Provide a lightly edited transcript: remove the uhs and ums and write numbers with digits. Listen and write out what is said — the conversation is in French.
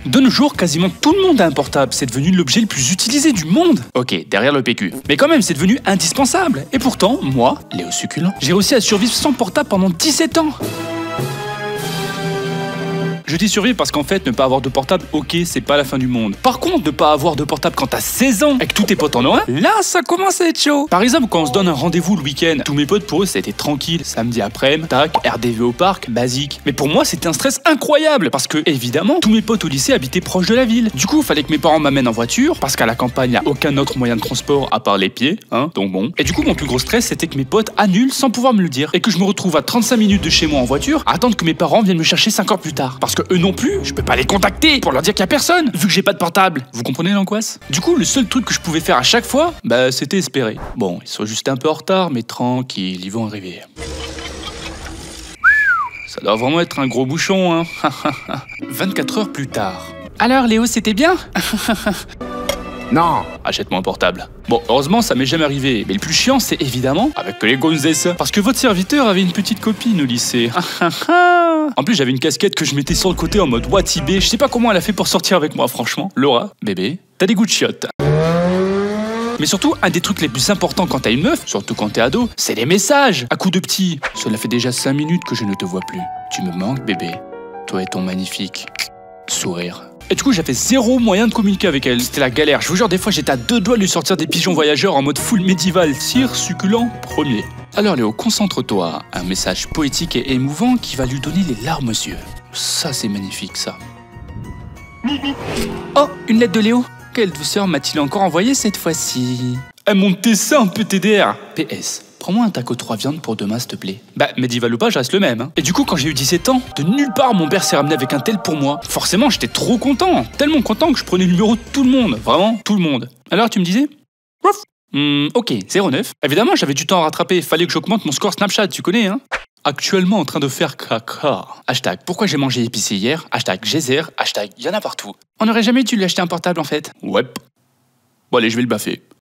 De nos jours, quasiment tout le monde a un portable, c'est devenu l'objet le plus utilisé du monde. Ok, derrière le PQ. Mais quand même, c'est devenu indispensable. Et pourtant, moi, Léo Succulent, j'ai réussi à survivre sans portable pendant 17 ans. Je dis survivre parce qu'en fait, ne pas avoir de portable, ok, c'est pas la fin du monde. Par contre, ne pas avoir de portable quand t'as 16 ans et que tous tes potes en ont un, là, ça commence à être chaud. Par exemple, quand on se donne un rendez-vous le week-end, tous mes potes, pour eux, ça a été tranquille. Samedi après-midi, tac, RDV au parc, basique. Mais pour moi, c'était un stress incroyable parce que, évidemment, tous mes potes au lycée habitaient proche de la ville. Du coup, il fallait que mes parents m'amènent en voiture parce qu'à la campagne, il n'y a aucun autre moyen de transport à part les pieds, hein, donc bon. Et du coup, mon plus gros stress, c'était que mes potes annulent sans pouvoir me le dire et que je me retrouve à 35 minutes de chez moi en voiture à attendre que mes parents viennent me chercher 5 heures plus tard. Parce que eux non plus, je peux pas les contacter pour leur dire qu'il y a personne, vu que j'ai pas de portable. Vous comprenez l'angoisse? Du coup, le seul truc que je pouvais faire à chaque fois, bah, c'était espérer. Bon, ils sont juste un peu en retard, mais tranquille, ils vont arriver. Ça doit vraiment être un gros bouchon, hein. 24 heures plus tard. Alors, Léo, c'était bien? Non. Achète-moi un portable. Bon, heureusement, ça m'est jamais arrivé. Mais le plus chiant, c'est évidemment avec les gonzesses. Parce que votre serviteur avait une petite copine au lycée. En plus, j'avais une casquette que je mettais sur le côté en mode Watibé. Je sais pas comment elle a fait pour sortir avec moi, franchement. Laura, bébé, t'as des goûts de chiottes. Mais surtout, un des trucs les plus importants quand t'as une meuf, surtout quand t'es ado, c'est les messages. À coups de petit. Cela fait déjà 5 minutes que je ne te vois plus. Tu me manques, bébé. Toi et ton magnifique sourire. Et du coup, j'avais zéro moyen de communiquer avec elle. C'était la galère. Je vous jure, des fois, j'étais à 2 doigts de lui sortir des pigeons voyageurs en mode full médiéval. Cire, succulent, premier. Alors Léo, concentre-toi. Un message poétique et émouvant qui va lui donner les larmes aux yeux. Ça, c'est magnifique, ça. Oh, une lettre de Léo. Quelle douceur m'a-t-il encore envoyé cette fois-ci? Monte tes seins, peu TDR. PS. Prends-moi un taco 3 viandes pour demain, s'il te plaît. Bah, médiéval ou pas, je reste le même. Hein. Et du coup, quand j'ai eu 17 ans, de nulle part, mon père s'est ramené avec un tel pour moi. Forcément, j'étais trop content. Tellement content que je prenais le numéro de tout le monde. Vraiment, tout le monde. Alors, tu me disais? Ok, 09. Évidemment, j'avais du temps à rattraper. Fallait que j'augmente mon score Snapchat, tu connais, hein? Actuellement en train de faire caca. Hashtag pourquoi j'ai mangé épicé hier. Hashtag geyser. Hashtag y'en a partout. On n'aurait jamais dû lui acheter un portable en fait. Ouais. Bon allez, je vais le baffer.